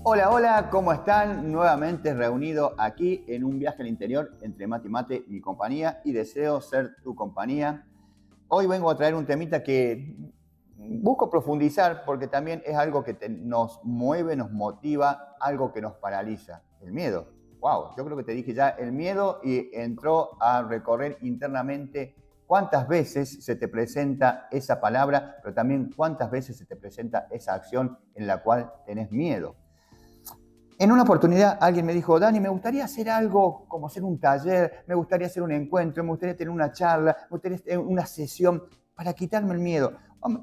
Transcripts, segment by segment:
Hola, hola, ¿cómo están? Nuevamente reunido aquí en un viaje al interior entre Mate y Mate, mi compañía, y deseo ser tu compañía. Hoy vengo a traer un temita que busco profundizar porque también es algo que nos mueve, nos motiva, algo que nos paraliza, el miedo. Wow, yo creo que te dije ya el miedo y entró a recorrer internamente cuántas veces se te presenta esa palabra, pero también cuántas veces se te presenta esa acción en la cual tenés miedo. En una oportunidad alguien me dijo, Dani, me gustaría hacer algo como hacer un taller, me gustaría hacer un encuentro, me gustaría tener una charla, me gustaría tener una sesión para quitarme el miedo.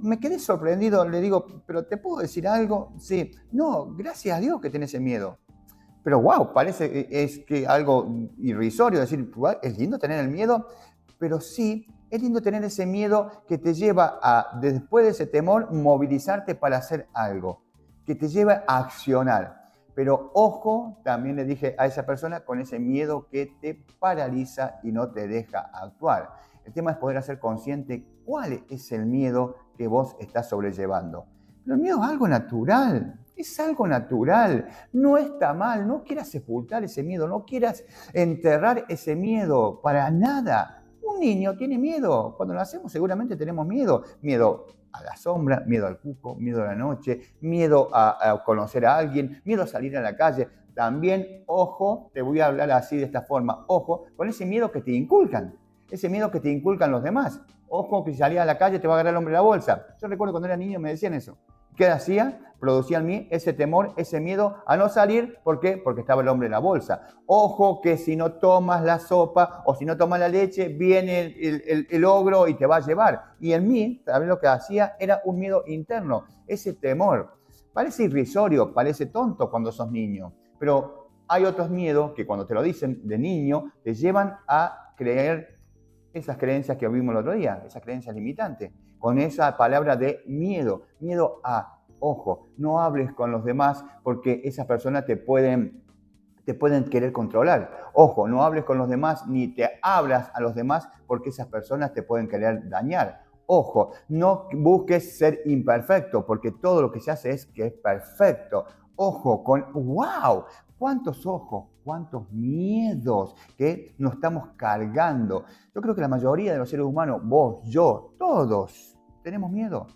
Me quedé sorprendido, le digo, ¿pero te puedo decir algo? Sí, no, gracias a Dios que tenés ese miedo. Pero wow, parece es que algo irrisorio decir, es lindo tener el miedo, pero sí, es lindo tener ese miedo que te lleva a, después de ese temor, movilizarte para hacer algo, que te lleva a accionar. Pero ojo, también le dije a esa persona, con ese miedo que te paraliza y no te deja actuar. El tema es poder hacer consciente cuál es el miedo que vos estás sobrellevando. Pero el miedo es algo natural, es algo natural, no está mal, no quieras sepultar ese miedo, no quieras enterrar ese miedo, para nada. Un niño tiene miedo, cuando nacemos seguramente tenemos miedo, miedo a la sombra, miedo al cuco, miedo a la noche, miedo a conocer a alguien, miedo a salir a la calle. También, ojo, te voy a hablar así de esta forma, ojo, con ese miedo que te inculcan, ese miedo que te inculcan los demás. Ojo, que si salías a la calle te va a agarrar el hombre de la bolsa. Yo recuerdo cuando era niño me decían eso. ¿Qué hacía? Producía en mí ese temor, ese miedo a no salir. ¿Por qué? Porque estaba el hombre en la bolsa. Ojo que si no tomas la sopa o si no tomas la leche, viene el ogro y te va a llevar. Y en mí, ¿sabes lo que hacía? Era un miedo interno, ese temor. Parece irrisorio, parece tonto cuando sos niño, pero hay otros miedos que cuando te lo dicen de niño te llevan a creer esas creencias que vimos el otro día, esas creencias limitantes, con esa palabra de miedo, miedo a, ojo, no hables con los demás porque esas personas te pueden querer controlar. Ojo, no hables con los demás ni te hablas a los demás porque esas personas te pueden querer dañar. Ojo, no busques ser imperfecto porque todo lo que se hace es que es perfecto. Ojo, ¡wow! ¿Cuántos ojos, cuántos miedos que nos estamos cargando? Yo creo que la mayoría de los seres humanos, vos, yo, todos tenemos miedo.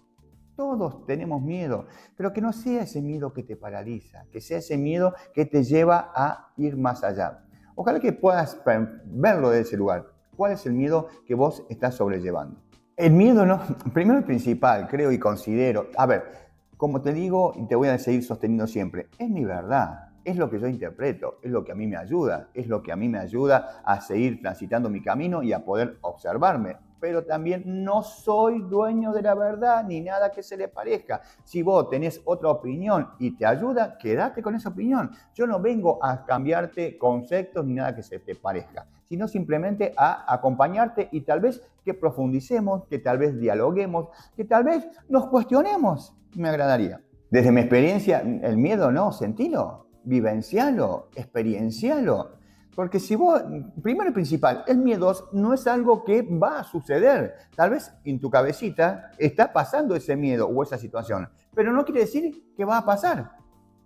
Todos tenemos miedo, pero que no sea ese miedo que te paraliza, que sea ese miedo que te lleva a ir más allá. Ojalá que puedas verlo de ese lugar. ¿Cuál es el miedo que vos estás sobrellevando? El miedo, no, primero y principal, creo y considero, a ver, como te digo y te voy a seguir sosteniendo siempre, es mi verdad, es lo que yo interpreto, es lo que a mí me ayuda, es lo que a mí me ayuda a seguir transitando mi camino y a poder observarme. Pero también no soy dueño de la verdad ni nada que se le parezca. Si vos tenés otra opinión y te ayuda, quédate con esa opinión. Yo no vengo a cambiarte conceptos ni nada que se te parezca, sino simplemente a acompañarte y tal vez que profundicemos, que tal vez dialoguemos, que tal vez nos cuestionemos. Me agradaría. Desde mi experiencia, el miedo no, sentilo, vivencialo, experiencialo. Porque si vos, primero y principal, el miedo no es algo que va a suceder. Tal vez en tu cabecita está pasando ese miedo o esa situación, pero no quiere decir que va a pasar.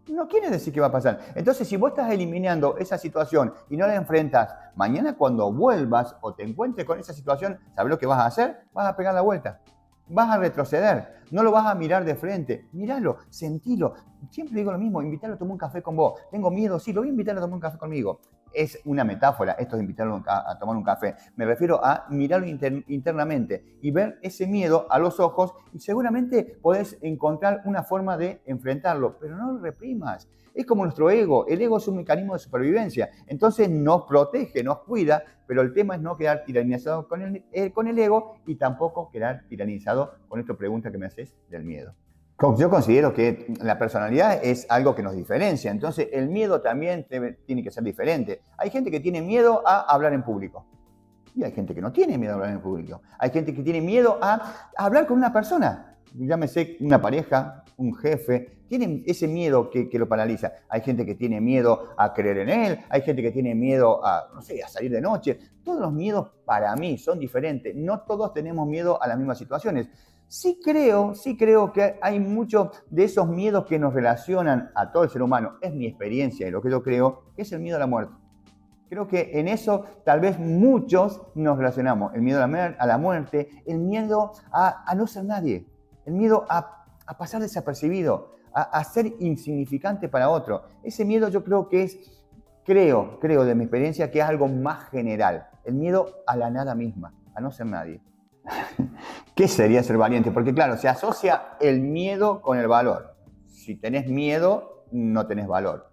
No quiere decir que va a pasar. Entonces, si vos estás eliminando esa situación y no la enfrentas, mañana cuando vuelvas o te encuentres con esa situación, ¿sabes lo que vas a hacer? Vas a pegar la vuelta. Vas a retroceder, no lo vas a mirar de frente, míralo, sentilo. Siempre digo lo mismo, invitarlo a tomar un café con vos. Tengo miedo, sí, lo voy a invitar a tomar un café conmigo. Es una metáfora, esto de invitarlo a tomar un café. Me refiero a mirarlo internamente y ver ese miedo a los ojos y seguramente podés encontrar una forma de enfrentarlo, pero no lo reprimas. Es como nuestro ego. El ego es un mecanismo de supervivencia. Entonces nos protege, nos cuida, pero el tema es no quedar tiranizado con el ego y tampoco quedar tiranizado con esta pregunta que me haces del miedo. Yo considero que la personalidad es algo que nos diferencia, entonces el miedo también tiene que ser diferente. Hay gente que tiene miedo a hablar en público y hay gente que no tiene miedo a hablar en público. Hay gente que tiene miedo a hablar con una persona, llámese una pareja, un jefe, tienen ese miedo que lo paraliza. Hay gente que tiene miedo a creer en él, hay gente que tiene miedo a, no sé, a salir de noche. Todos los miedos para mí son diferentes, no todos tenemos miedo a las mismas situaciones. Sí creo que hay muchos de esos miedos que nos relacionan a todo el ser humano. Es mi experiencia y lo que yo creo, que es el miedo a la muerte. Creo que en eso tal vez muchos nos relacionamos. El miedo a la muerte, el miedo a no ser nadie, el miedo a pasar desapercibido, a ser insignificante para otro. Ese miedo yo creo que es, creo de mi experiencia, que es algo más general. El miedo a la nada misma, a no ser nadie. ¿Qué sería ser valiente? Porque claro, se asocia el miedo con el valor. Si tenés miedo, no tenés valor.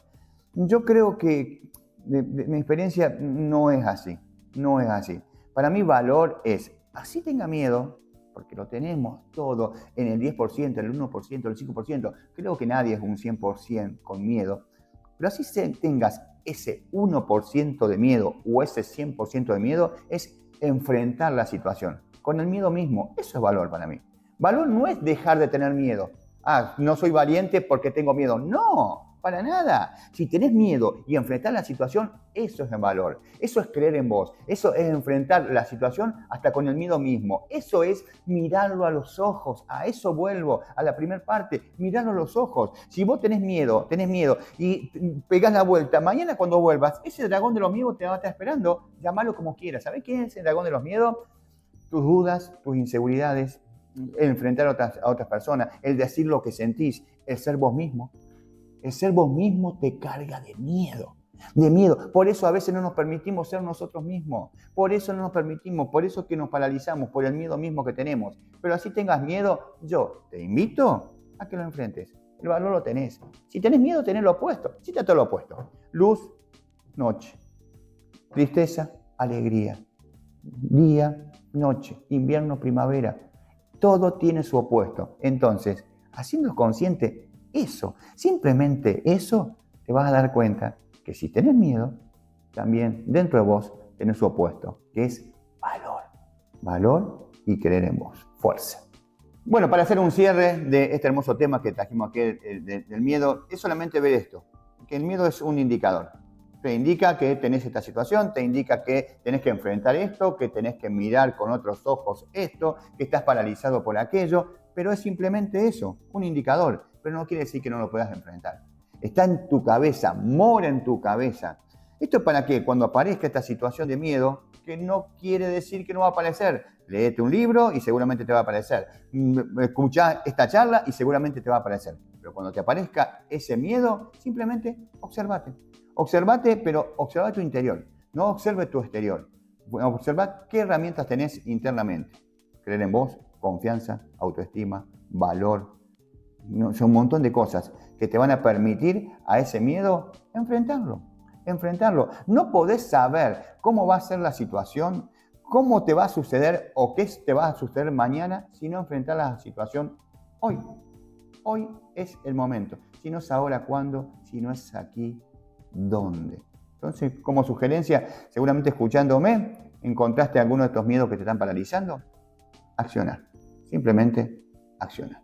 Yo creo que de mi experiencia no es así. Para mí valor es, así tenga miedo, porque lo tenemos todo en el 10%, el 1%, el 5%. Creo que nadie es un 100% con miedo. Pero así tengas ese 1% de miedo o ese 100% de miedo, es enfrentar la situación con el miedo mismo. Eso es valor para mí. Valor no es dejar de tener miedo. No soy valiente porque tengo miedo. No, para nada. Si tenés miedo y enfrentar la situación, eso es el valor. Eso es creer en vos. Eso es enfrentar la situación hasta con el miedo mismo. Eso es mirarlo a los ojos. A eso vuelvo, a la primera parte. Mirarlo a los ojos. Si vos tenés miedo y pegás la vuelta, mañana cuando vuelvas, ese dragón de los miedos te va a estar esperando. Llámalo como quieras. ¿Sabés quién es el dragón de los miedos? Tus dudas, tus inseguridades, el enfrentar a otras personas, el decir lo que sentís, el ser vos mismo. El ser vos mismo te carga de miedo. Por eso a veces no nos permitimos ser nosotros mismos. Por eso no nos permitimos, por eso es que nos paralizamos, por el miedo mismo que tenemos. Pero así tengas miedo, yo te invito a que lo enfrentes. El valor lo tenés. Si tenés miedo, tenés lo opuesto. Si todo lo opuesto. Luz, noche. Tristeza, alegría. Día, noche, invierno, primavera. Todo tiene su opuesto. Entonces, haciendo consciente eso, simplemente eso, te vas a dar cuenta que si tenés miedo, también dentro de vos tenés su opuesto, que es valor. Valor y creer en vos. Fuerza. Bueno, para hacer un cierre de este hermoso tema que trajimos aquí del miedo, es solamente ver esto, que el miedo es un indicador. Te indica que tenés esta situación, te indica que tenés que enfrentar esto, que tenés que mirar con otros ojos esto, que estás paralizado por aquello, pero es simplemente eso, un indicador, pero no quiere decir que no lo puedas enfrentar. Está en tu cabeza, mora en tu cabeza. ¿Esto es para qué? Cuando aparezca esta situación de miedo, que no quiere decir que no va a aparecer. Léete un libro y seguramente te va a aparecer. Escuchá esta charla y seguramente te va a aparecer. Pero cuando te aparezca ese miedo, simplemente observate. Observate, pero observa tu interior, no observe tu exterior. Observa qué herramientas tenés internamente. Creer en vos, confianza, autoestima, valor. Son un montón de cosas que te van a permitir a ese miedo enfrentarlo. No podés saber cómo va a ser la situación, cómo te va a suceder o qué te va a suceder mañana si no enfrentar la situación hoy. Hoy es el momento. Si no es ahora, ¿cuándo? Si no es aquí, ¿dónde? Entonces, como sugerencia, seguramente escuchándome, encontraste alguno de estos miedos que te están paralizando. Acciona. Simplemente acciona.